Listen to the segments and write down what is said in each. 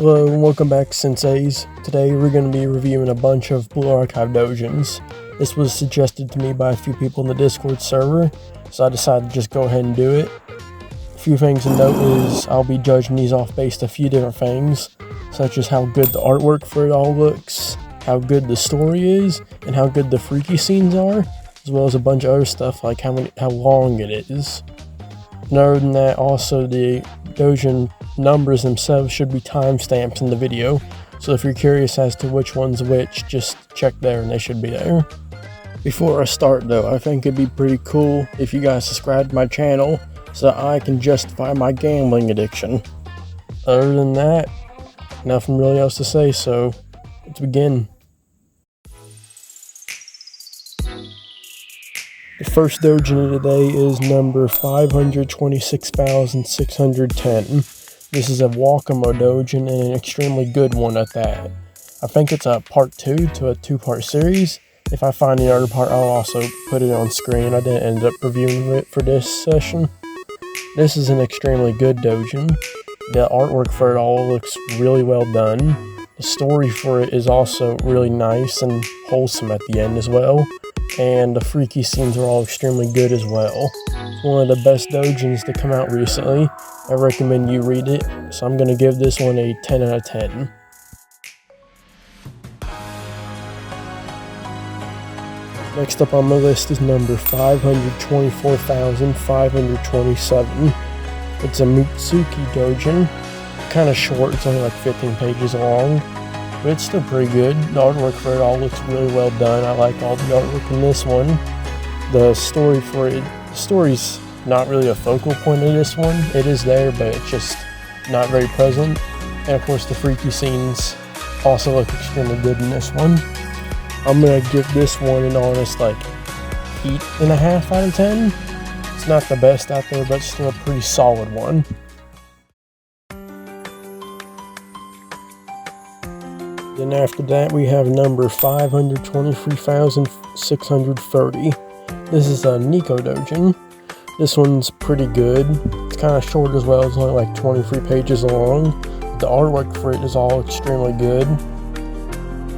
Hello and welcome back, Senseis. Today we're going to be reviewing a bunch of Blue Archive doujins. This was suggested to me by a few people in the Discord server, so I decided to just go ahead and do it. A few things to note is I'll be judging these off based a few different things, such as how good the artwork for it all looks, how good the story is, and how good the freaky scenes are, as well as a bunch of other stuff like how long it is. And other than that, also the doujin numbers themselves should be timestamps in the video, so if you're curious as to which one's which, just check there and they should be there. Before I start though, I think it'd be pretty cool if you guys subscribe to my channel so that I can justify my gambling addiction. Other than that, nothing really else to say, so let's begin. The first doujin of today is number 526,610. This is a Wakamo doujin and an extremely good one at that. I think it's a part 2 to a 2-part series. If I find the other part, I'll also put it on screen. I didn't end up reviewing it for this session. This is an extremely good doujin. The artwork for it all looks really well done. The story for it is also really nice and wholesome at the end as well. And the freaky scenes are all extremely good as well. It's one of the best doujins to come out recently. I recommend you read it, so I'm going to give this one a 10 out of 10. Next up on my list is number 524,527. It's a Mutsuki doujin. Kind of short, it's only like 15 pages long. But it's still pretty good. The artwork for it all looks really well done. I like all the artwork in this one. The story for it, the story's not really a focal point of this one. It is there, but it's just not very present. And of course the freaky scenes also look extremely good in this one. I'm gonna give this one an honest like 8.5 out of 10. It's not the best out there, but still a pretty solid one. Then after that we have number 523,630. This is a Nico doujin. This one's pretty good. It's kind of short as well. It's only like 23 pages long. The artwork for it is all extremely good.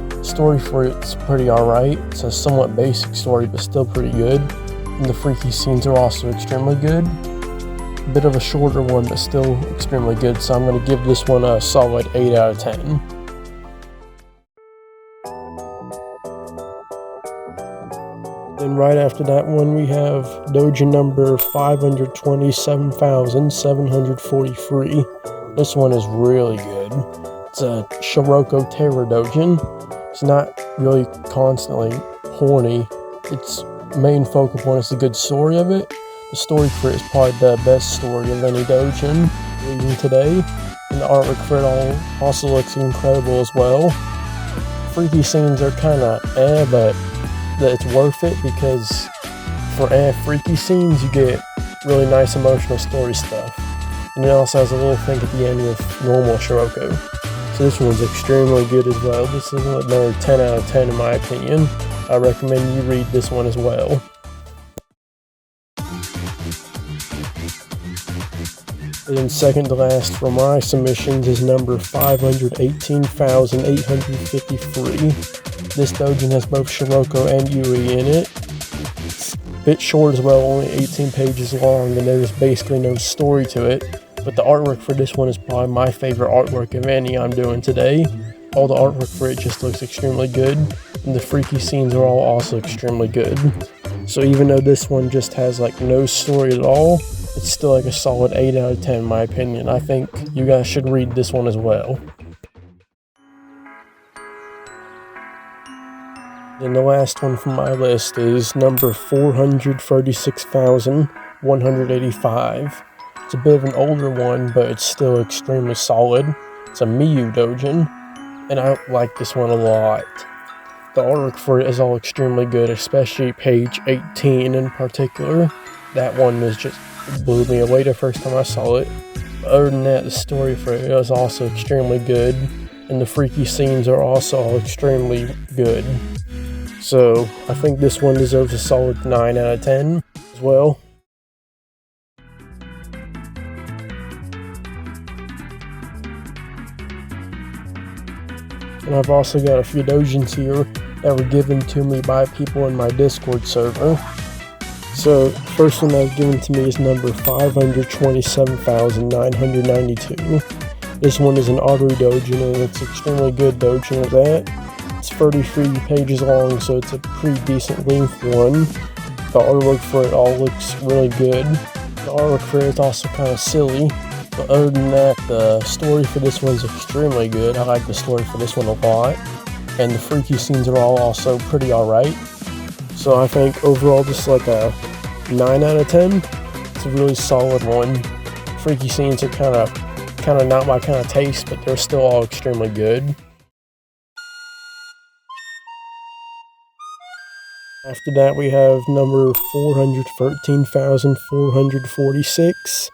The story for it's pretty alright. It's a somewhat basic story, but still pretty good. And the freaky scenes are also extremely good. A bit of a shorter one, but still extremely good. So I'm going to give this one a solid 8 out of 10. Then right after that one we have doujin number 527,743. This one is really good. It's a Shiroko Terror doujin. It's not really constantly horny. Its main focal point is the good story of it. The story for it is probably the best story of any doujin reading today. And the artwork for it all also looks incredible as well. Freaky scenes are kinda but it's worth it because for freaky scenes you get really nice emotional story stuff. And it also has a little thing at the end with normal Shiroko. So this one's extremely good as well. This is another 10 out of 10 in my opinion. I recommend you read this one as well. And then second to last for my submissions is number 518,853. This doujin has both Shiroko and Yui in it. It's a bit short as well, only 18 pages long, and there's basically no story to it. But the artwork for this one is probably my favorite artwork of any I'm doing today. All the artwork for it just looks extremely good, and the freaky scenes are all also extremely good. So even though this one just has like no story at all, it's still like a solid 8 out of 10 in my opinion. I think you guys should read this one as well. And the last one from my list is number 436,185. It's a bit of an older one, but it's still extremely solid. It's a Miyu doujin, and I like this one a lot. The artwork for it is all extremely good, especially page 18 in particular. That one was just blew me away the first time I saw it. But other than that, the story for it is also extremely good, and the freaky scenes are also all extremely good. So I think this one deserves a solid 9 out of 10 as well. And I've also got a few doujins here that were given to me by people in my Discord server. So, first one that was given to me is number 527,992. This one is an artery doujin, and it's extremely good doujin of that. It's 33 pages long, so it's a pretty decent length one. The artwork for it all looks really good. The artwork for it is also kind of silly, but other than that, the story for this one's extremely good. I like the story for this one a lot, and the freaky scenes are all also pretty alright. So I think overall just like a 9 out of 10. It's a really solid one. Freaky scenes are kind of not my kind of taste, but they're still all extremely good. After that, we have number 413,446.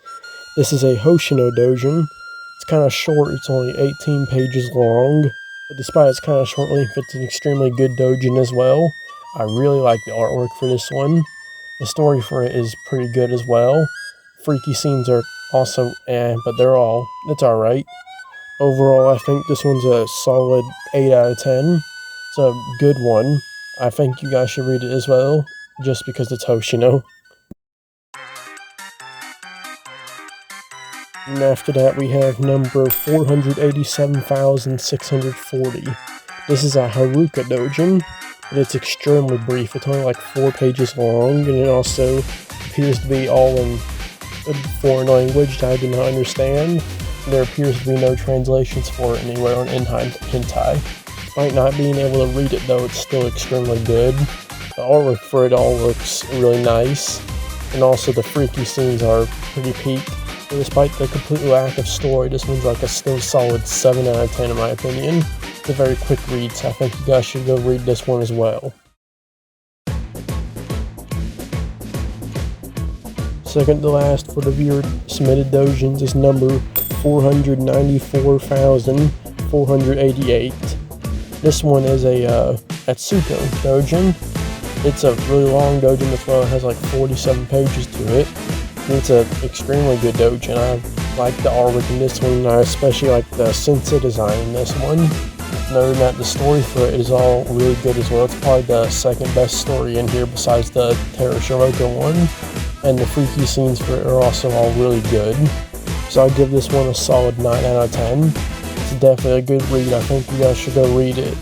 This is a Hoshino doujin. It's kind of short, it's only 18 pages long, but despite its kind of short length, it's an extremely good doujin as well. I really like the artwork for this one. The story for it is pretty good as well. Freaky scenes are also but it's alright. Overall, I think this one's a solid 8 out of 10. It's a good one. I think you guys should read it as well, just because it's Hoshino. And after that, we have number 487,640. This is a Haruka doujin, but it's extremely brief. It's only like 4 pages long, and it also appears to be all in a foreign language that I do not understand. There appears to be no translations for it anywhere on hentai. Despite not being able to read it though, it's still extremely good. The artwork for it all looks really nice, and also the freaky scenes are pretty peak. But despite the complete lack of story, this one's like a still solid 7 out of 10 in my opinion. It's a very quick read, so I think you guys should go read this one as well. Second to last for the viewer submitted doujins is number 494,488. This one is a Atsuko doujin. It's a really long doujin as well. It has like 47 pages to it. And it's an extremely good doujin. I like the artwork in this one, and I especially like the sensei design in this one. Other than that, the story for it is all really good as well. It's probably the second best story in here besides the Terra Shiroka one. And the freaky scenes for it are also all really good. So I'll give this one a solid 9 out of 10. It's definitely a good read. I think you guys should go read it.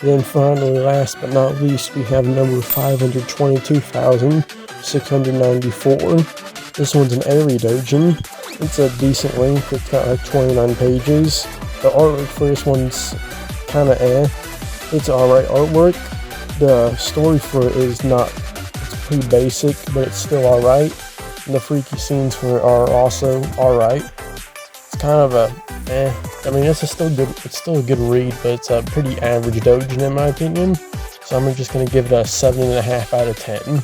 Then finally, last but not least, we have number 522,694. This one's an Eri doujin. It's a decent length. It's got like 29 pages. The artwork for this one's kind of It's alright artwork. The story for it is it's pretty basic, but it's still alright. And the freaky scenes for it are also alright. It's kind of a I mean, it's still a good read, but it's a pretty average doujin in my opinion. So I'm just gonna give it a 7.5 out of 10.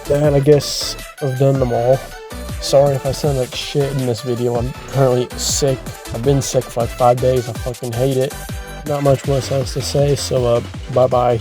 That, I guess I've done them all. Sorry if I sound like shit in this video. I'm currently sick. I've been sick for like 5 days. I fucking hate it. Not much else to say, so bye bye.